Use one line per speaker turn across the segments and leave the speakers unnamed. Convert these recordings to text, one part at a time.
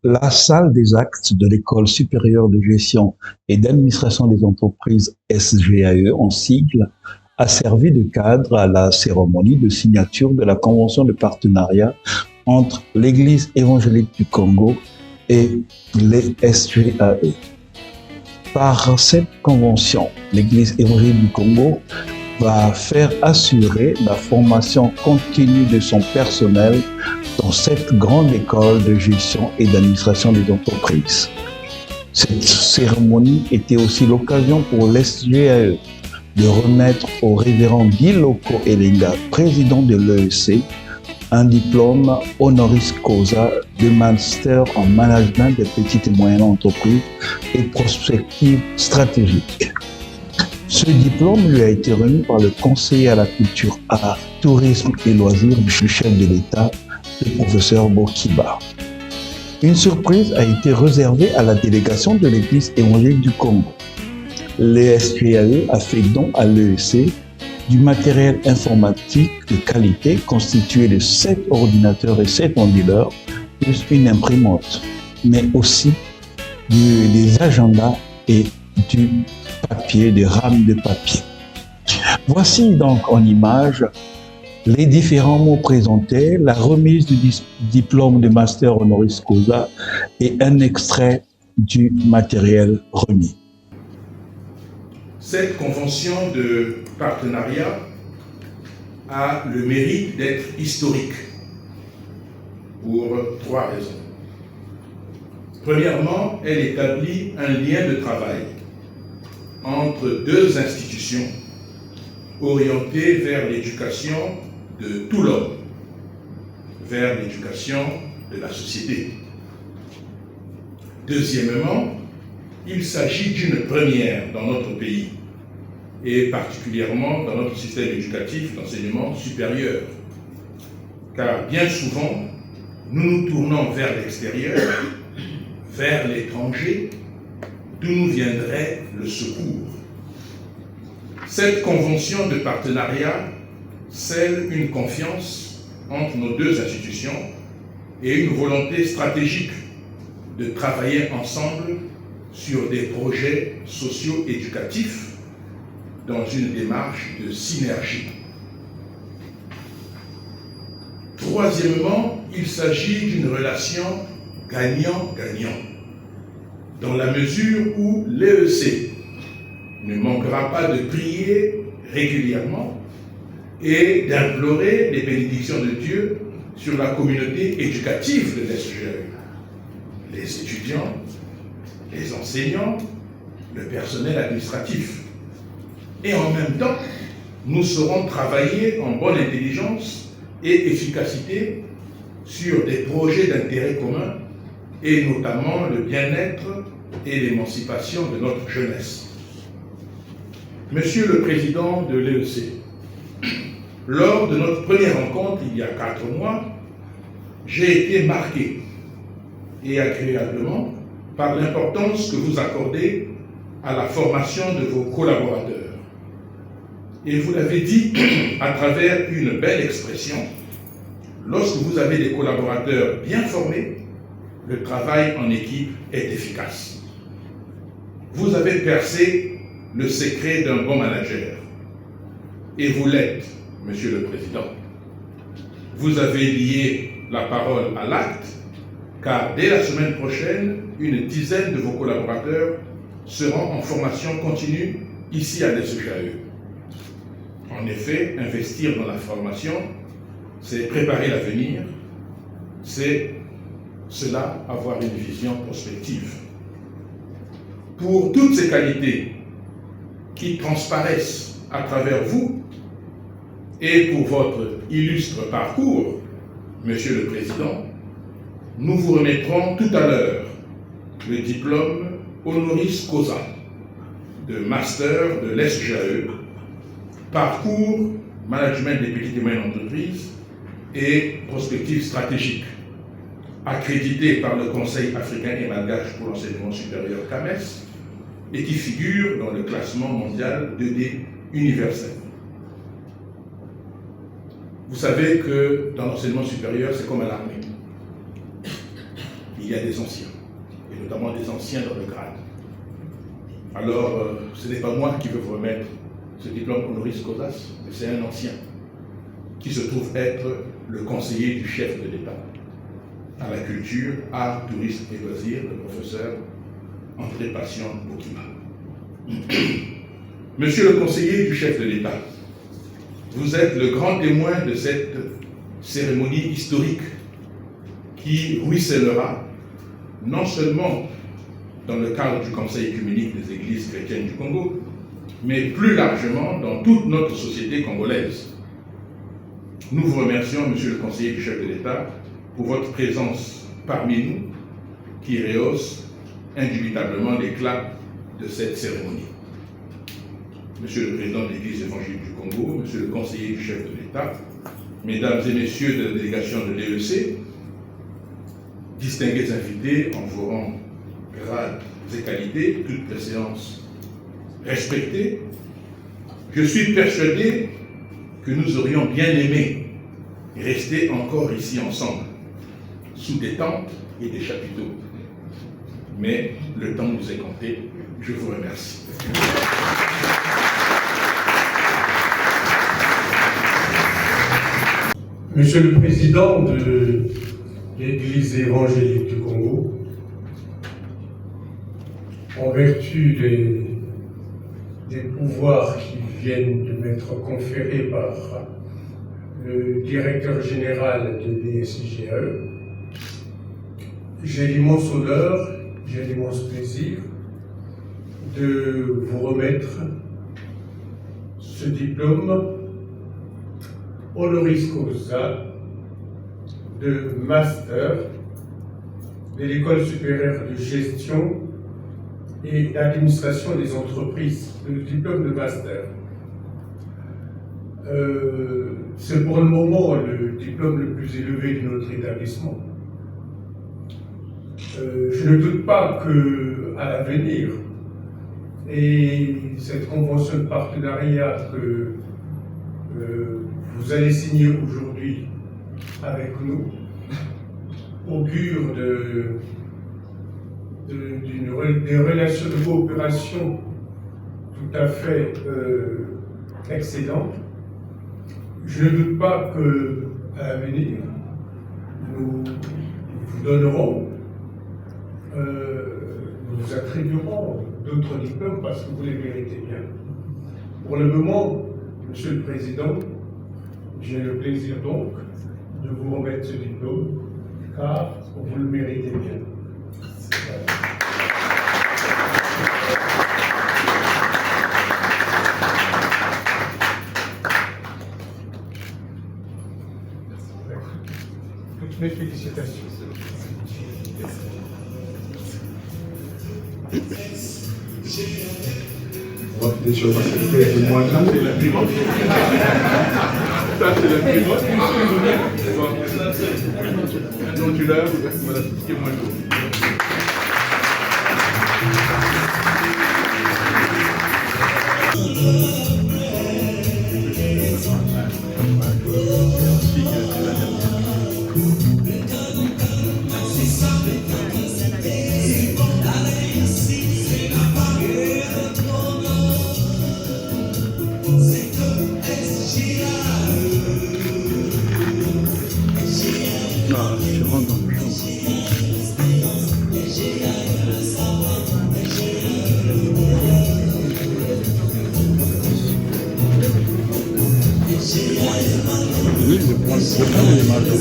La salle des actes de l'École supérieure de gestion et d'administration des entreprises SGAE en sigle a servi de cadre à la cérémonie de signature de la convention de partenariat entre l'Église évangélique du Congo et les SGAE. Par cette convention, l'Église évangélique du Congo va faire assurer la formation continue de son personnel dans cette grande école de gestion et d'administration des entreprises. Cette cérémonie était aussi l'occasion pour l'SGAE de remettre au révérend Guy Loko Elenga, président de l'EEC, un diplôme honoris causa de master en management des petites et moyennes entreprises et prospective stratégique. Ce diplôme lui a été remis par le conseiller à la culture, art, tourisme et loisirs du chef de l'État, le professeur Bokiba. Une surprise a été réservée à la délégation de l'Église évangélique du Congo. L'ESGAE a fait don à l'EEC du matériel informatique de qualité constitué de 7 ordinateurs et 7 onduleurs, plus une imprimante, mais aussi des agendas et du papier, des rames de papier. Voici donc en image les différents mots présentés, la remise du diplôme de master honoris causa et un extrait du matériel remis.
Cette convention de partenariat a le mérite d'être historique pour 3 raisons. Premièrement, elle établit un lien de travail entre 2 institutions orientées vers l'éducation de tout l'homme, vers l'éducation de la société. Deuxièmement, il s'agit d'une première dans notre pays, et particulièrement dans notre système éducatif d'enseignement supérieur. Car bien souvent, nous nous tournons vers l'extérieur, vers l'étranger, d'où nous viendrait le secours. Cette convention de partenariat scelle une confiance entre nos 2 institutions et une volonté stratégique de travailler ensemble sur des projets socio-éducatifs dans une démarche de synergie. Troisièmement, il s'agit d'une relation gagnant-gagnant, dans la mesure où l'EEC ne manquera pas de prier régulièrement et d'implorer les bénédictions de Dieu sur la communauté éducative de l'SGAE, les étudiants, les enseignants, le personnel administratif. Et en même temps, nous saurons travailler en bonne intelligence et efficacité sur des projets d'intérêt commun et notamment le bien-être et l'émancipation de notre jeunesse. Monsieur le Président de l'EEC, lors de notre première rencontre il y a 4 mois, j'ai été marqué et agréablement par l'importance que vous accordez à la formation de vos collaborateurs. Et vous l'avez dit à travers une belle expression, lorsque vous avez des collaborateurs bien formés, le travail en équipe est efficace. Vous avez percé le secret d'un bon manager. Et vous l'êtes, Monsieur le Président. Vous avez lié la parole à l'acte, car dès la semaine prochaine, une dizaine de vos collaborateurs seront en formation continue ici à l'SGAE. En effet, investir dans la formation, c'est préparer l'avenir, c'est cela, avoir une vision prospective. Pour toutes ces qualités qui transparaissent à travers vous et pour votre illustre parcours, Monsieur le Président, nous vous remettrons tout à l'heure le diplôme honoris causa de master de l'SGAE, parcours management des petites et moyennes entreprises et prospective stratégique, accrédité par le Conseil africain et malgache pour l'enseignement supérieur CAMES et qui figure dans le classement mondial 2D universel. Vous savez que dans l'enseignement supérieur, c'est comme à l'armée. Il y y a des anciens, et notamment des anciens dans le grade. Alors, ce n'est pas moi qui veux vous remettre ce diplôme honoris causa, mais c'est un ancien qui se trouve être le conseiller du chef de l'État à la culture, art, tourisme et loisirs, le professeur André Passion Bokima. Monsieur le conseiller du chef de l'État, vous êtes le grand témoin de cette cérémonie historique qui ruissellera non seulement dans le cadre du Conseil écuménique des Églises chrétiennes du Congo, mais plus largement dans toute notre société congolaise. Nous vous remercions, Monsieur le conseiller du chef de l'État, pour votre présence parmi nous, qui rehausse indubitablement l'éclat de cette cérémonie. Monsieur le président de l'Église évangélique du Congo, Monsieur le conseiller du chef de l'État, Mesdames et Messieurs de la délégation de l'EEC, distingués invités en vos rangs, grades et qualités, toute préséance respectée, je suis persuadé que nous aurions bien aimé rester encore ici ensemble, sous des tentes et des chapiteaux. Mais le temps nous est compté. Je vous remercie.
Monsieur le Président de l'Église évangélique du Congo, en vertu des pouvoirs qui viennent de m'être conférés par le directeur général de l'ESGAE, j'ai l'immense honneur, j'ai l'immense plaisir de vous remettre ce diplôme honoris causa de master de l'École supérieure de gestion et d'administration des entreprises, le diplôme de master. C'est pour le moment le diplôme le plus élevé de notre établissement. Je ne doute pas qu'à l'avenir, et cette convention de partenariat que vous allez signer aujourd'hui avec nous augure des relations de coopération tout à fait excellentes. Je ne doute pas qu'à l'avenir, nous vous donnerons, nous vous attribuerons d'autres diplômes parce que vous les méritez bien. Pour le moment, Monsieur le Président, j'ai le plaisir donc de vous remettre ce diplôme, car vous le méritez bien. Voilà. Toutes mes félicitations.
On va faire des choses de moins grave.
C'est la primote. Ça, c'est la primote. Maintenant, tu l'as, voilà, c'est moins lourd.
Je rentre dans le jour. Oui, je prends les marques.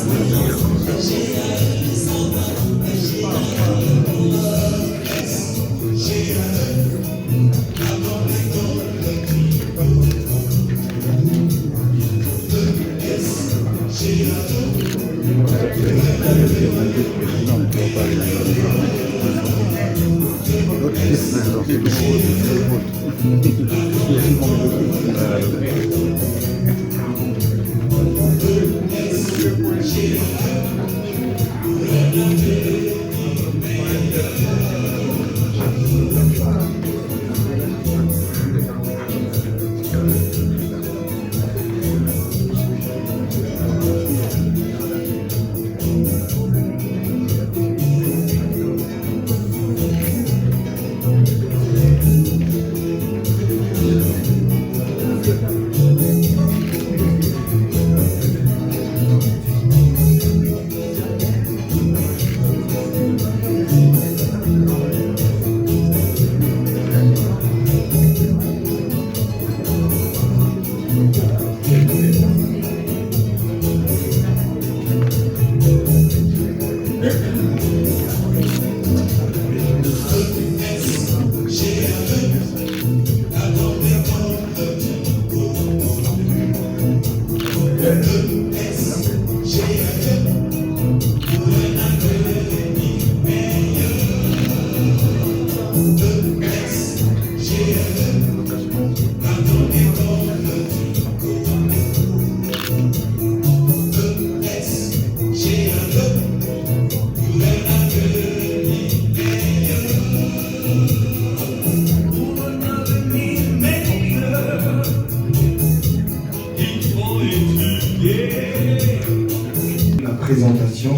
La présentation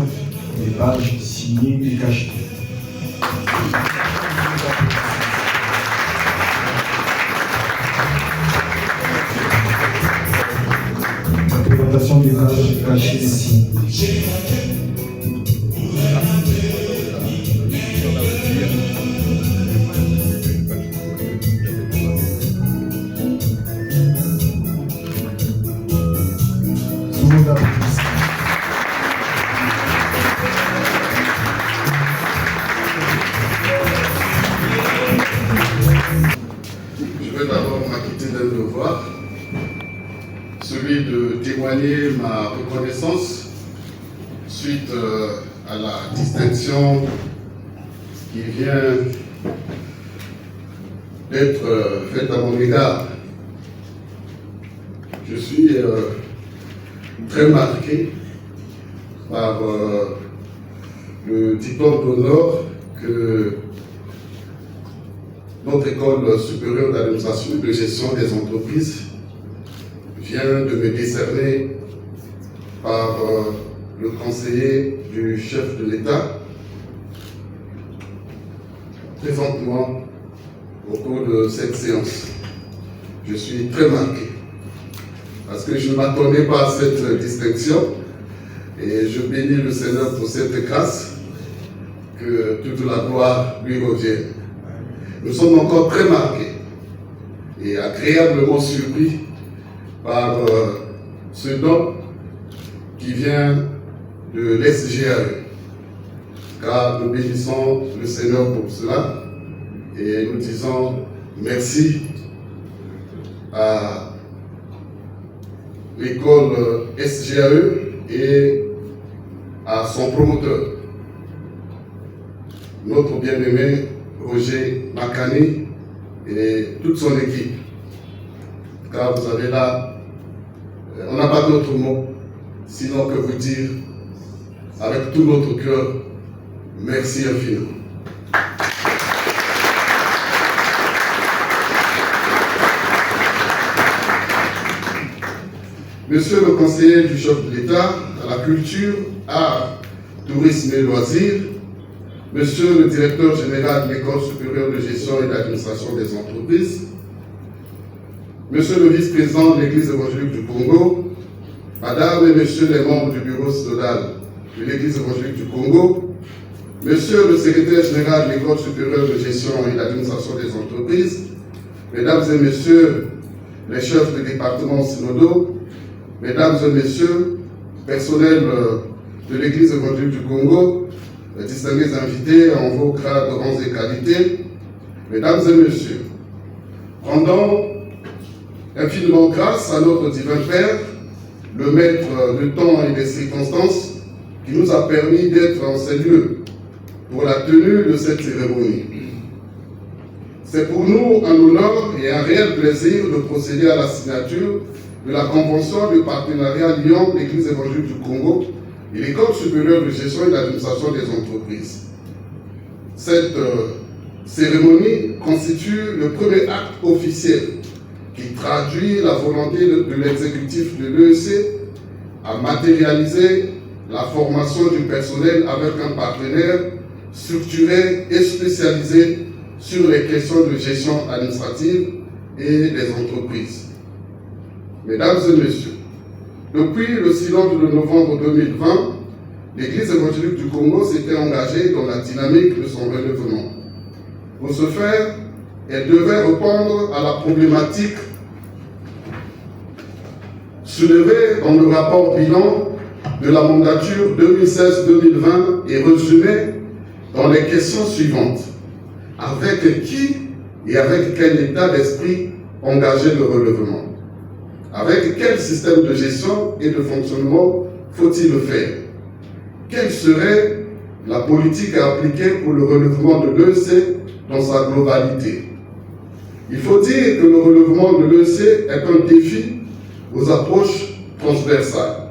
des pages signées et cachetées. La présentation des pages cachées et signées.
Je vais d'abord m'acquitter d'un devoir, celui de témoigner ma reconnaissance suite à la distinction qui vient d'être faite à mon égard. Je suis très marqué par le diplôme d'honneur que notre école supérieure d'administration et de gestion des entreprises vient de me décerner par le conseiller du chef de l'État présentement au cours de cette séance. Je suis très marqué parce que je ne m'attendais pas à cette distinction et je bénis le Seigneur pour cette grâce, que toute la gloire lui revienne. Nous sommes encore très marqués et agréablement surpris par ce don qui vient de l'SGAE, car nous bénissons le Seigneur pour cela et nous disons merci à l'école SGAE et à son promoteur, notre bien-aimé Roger Makani et toute son équipe. Car vous avez là, on n'a pas d'autre mot, sinon que vous dire avec tout notre cœur, merci infiniment. Monsieur le conseiller du chef de l'État à la culture, art, tourisme et loisirs, Monsieur le directeur général de l'École supérieure de gestion et d'administration des entreprises, Monsieur le vice-président de l'Église évangélique du Congo, Madame et Messieurs les membres du bureau synodal de l'Église évangélique du Congo, Monsieur le secrétaire général de l'École supérieure de gestion et d'administration des entreprises, Mesdames et Messieurs les chefs de département synodaux, Mesdames et Messieurs, personnel de l'Église évangélique du Congo, distingués invités en vos grades, rangs et qualités, Mesdames et Messieurs, rendons infiniment grâce à notre divin Père, le maître du temps et des circonstances, qui nous a permis d'être en ces lieux pour la tenue de cette cérémonie. C'est pour nous un honneur et un réel plaisir de procéder à la signature de la convention de partenariat liant l'Église évangélique du Congo et l'École supérieure de gestion et d'administration des entreprises. Cette cérémonie constitue le premier acte officiel qui traduit la volonté de l'exécutif de l'EEC à matérialiser la formation du personnel avec un partenaire structuré et spécialisé sur les questions de gestion administrative et des entreprises. Mesdames et Messieurs, depuis le synode de novembre 2020, l'Église évangélique du Congo s'était engagée dans la dynamique de son relèvement. Pour ce faire, elle devait répondre à la problématique soulevée dans le rapport bilan de la mandature 2016-2020 et résumée dans les questions suivantes. Avec qui et avec quel état d'esprit engager le relèvement? Avec quel système de gestion et de fonctionnement faut-il le faire? Quelle serait la politique à appliquer pour le relèvement de l'EEC dans sa globalité? Il faut dire que le relèvement de l'EEC est un défi aux approches transversales.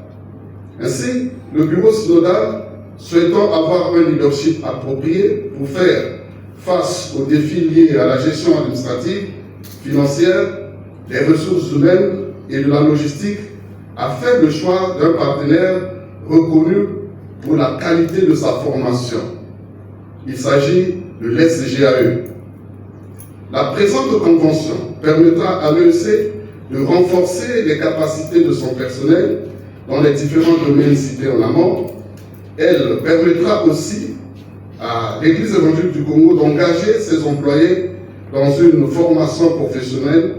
Ainsi, le bureau synodal, souhaitant avoir un leadership approprié pour faire face aux défis liés à la gestion administrative, financière, des ressources humaines et de la logistique, a fait le choix d'un partenaire reconnu pour la qualité de sa formation. Il s'agit de l'SGAE. La présente convention permettra à l'EEC de renforcer les capacités de son personnel dans les différents domaines cités en amont. Elle permettra aussi à l'Église évangélique du Congo d'engager ses employés dans une formation professionnelle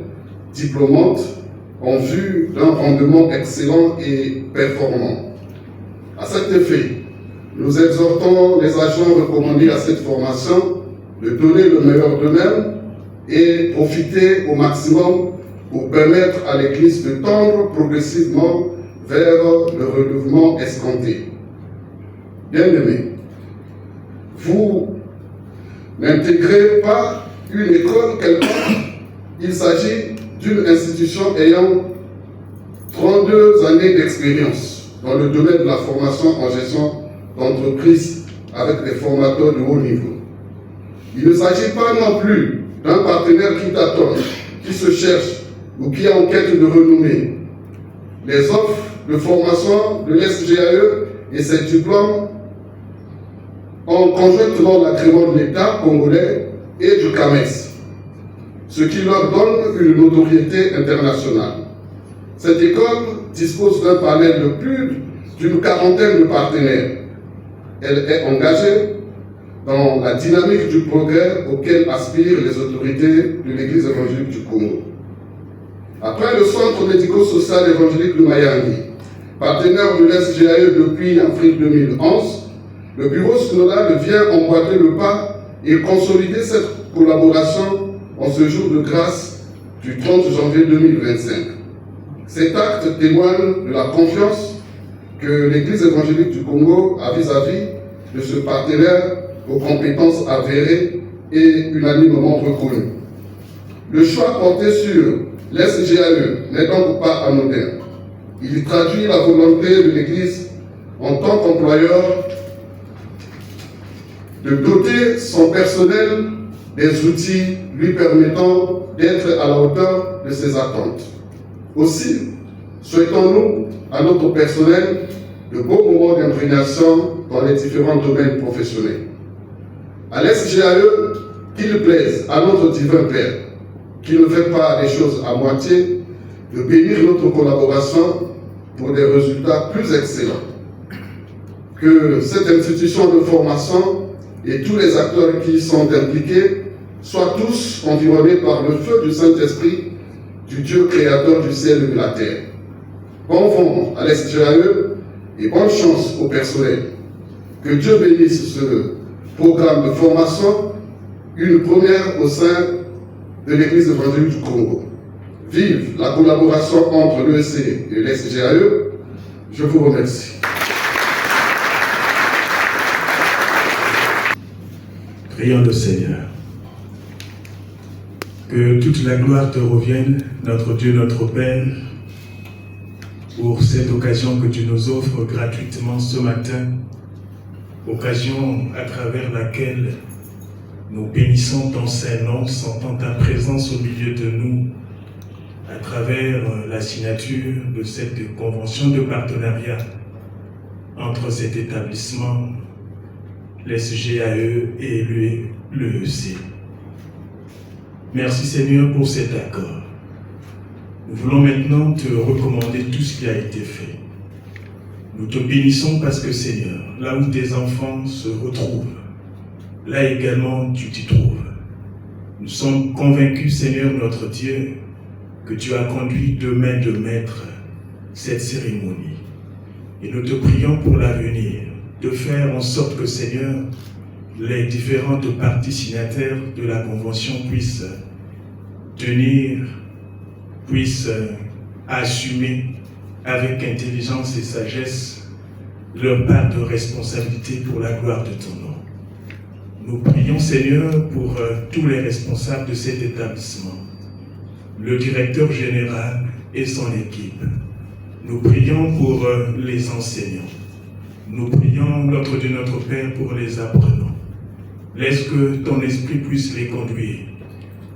diplômante en vue d'un rendement excellent et performant. À cet effet, nous exhortons les agents recommandés à cette formation de donner le meilleur d'eux-mêmes et profiter au maximum pour permettre à l'Église de tendre progressivement vers le relèvement escompté. Bien-aimés, vous n'intégrez pas une école quelconque, il s'agit d'une institution ayant 32 années d'expérience dans le domaine de la formation en gestion d'entreprise avec des formateurs de haut niveau. Il ne s'agit pas non plus d'un partenaire qui tâtonne, qui se cherche ou qui est en quête de renommée. Les offres de formation de l'SGAE et ses diplômes ont conjointement l'agrément de l'État congolais et du CAMES, ce qui leur donne une notoriété internationale. Cette école dispose d'un panel de plus d'une quarantaine de partenaires. Elle est engagée dans la dynamique du progrès auquel aspirent les autorités de l'Église évangélique du Congo. Après le Centre médico-social évangélique de Mayangi, partenaire de l'SGAE depuis avril 2011, le bureau synodal vient emboîter le pas et consolider cette collaboration en ce jour de grâce du 30 janvier 2025. Cet acte témoigne de la confiance que l'Église évangélique du Congo a vis-à-vis de ce partenaire aux compétences avérées et unanimement reconnues. Le choix porté sur l'SGAE n'est donc pas anodin. Il traduit la volonté de l'Église en tant qu'employeur de doter son personnel des outils lui permettant d'être à la hauteur de ses attentes. Aussi, souhaitons-nous à notre personnel de beaux moments d'imprégnation dans les différents domaines professionnels. À l'SGAE, qu'il plaise à notre divin Père, qui ne fait pas les choses à moitié, de bénir notre collaboration pour des résultats plus excellents. Que cette institution de formation et tous les acteurs qui y sont impliqués soient tous environnés par le feu du Saint-Esprit, du Dieu créateur du ciel et de la terre. Bon vent à l'SGAE et bonne chance au personnel. Que Dieu bénisse ce programme de formation, une première au sein de l'Église évangélique du Congo. Vive la collaboration entre l'EEC et l'SGAE. Je vous remercie.
Prions le Seigneur. Que toute la gloire te revienne, notre Dieu, notre Père, pour cette occasion que tu nous offres gratuitement ce matin, occasion à travers laquelle nous bénissons ton Saint-Nom, sentant ta présence au milieu de nous, à travers la signature de cette convention de partenariat entre cet établissement, l'SGAE et l'EEC. Merci Seigneur pour cet accord. Nous voulons maintenant te recommander tout ce qui a été fait. Nous te bénissons parce que Seigneur, là où tes enfants se retrouvent, là également tu t'y trouves. Nous sommes convaincus Seigneur notre Dieu que tu as conduit de main de maître cette cérémonie. Et nous te prions pour l'avenir, de faire en sorte que Seigneur, les différentes parties signataires de la Convention puissent tenir, puissent à assumer avec intelligence et sagesse leur part de responsabilité pour la gloire de ton nom. Nous prions, Seigneur, pour tous les responsables de cet établissement, le directeur général et son équipe. Nous prions pour les enseignants. Nous prions, notre Dieu, notre Père, pour les apprenants. Laisse que ton esprit puisse les conduire,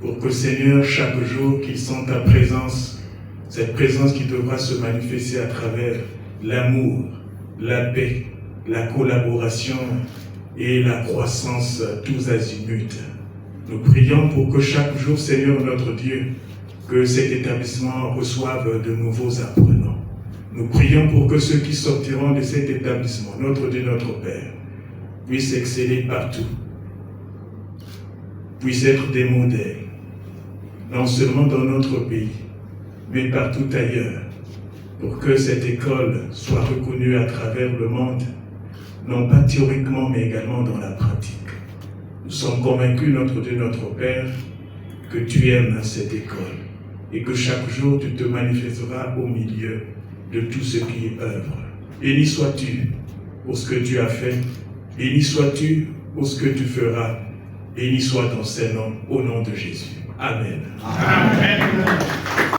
pour que, Seigneur, chaque jour qu'ils sentent ta présence, cette présence qui devra se manifester à travers l'amour, la paix, la collaboration et la croissance tous azimuts. Nous prions pour que chaque jour, Seigneur notre Dieu, que cet établissement reçoive de nouveaux apprenants. Nous prions pour que ceux qui sortiront de cet établissement, notre Dieu, notre Père, puissent exceller partout, puissent être des modèles, non seulement dans notre pays, mais partout ailleurs, pour que cette école soit reconnue à travers le monde, non pas théoriquement, mais également dans la pratique. Nous sommes convaincus, notre Dieu, notre Père, que tu aimes cette école et que chaque jour tu te manifesteras au milieu de tout ce qui œuvre. Béni sois-tu pour ce que tu as fait, béni sois-tu pour ce que tu feras, béni soit ton Saint-Nom, au nom de Jésus. Amen.
Amen.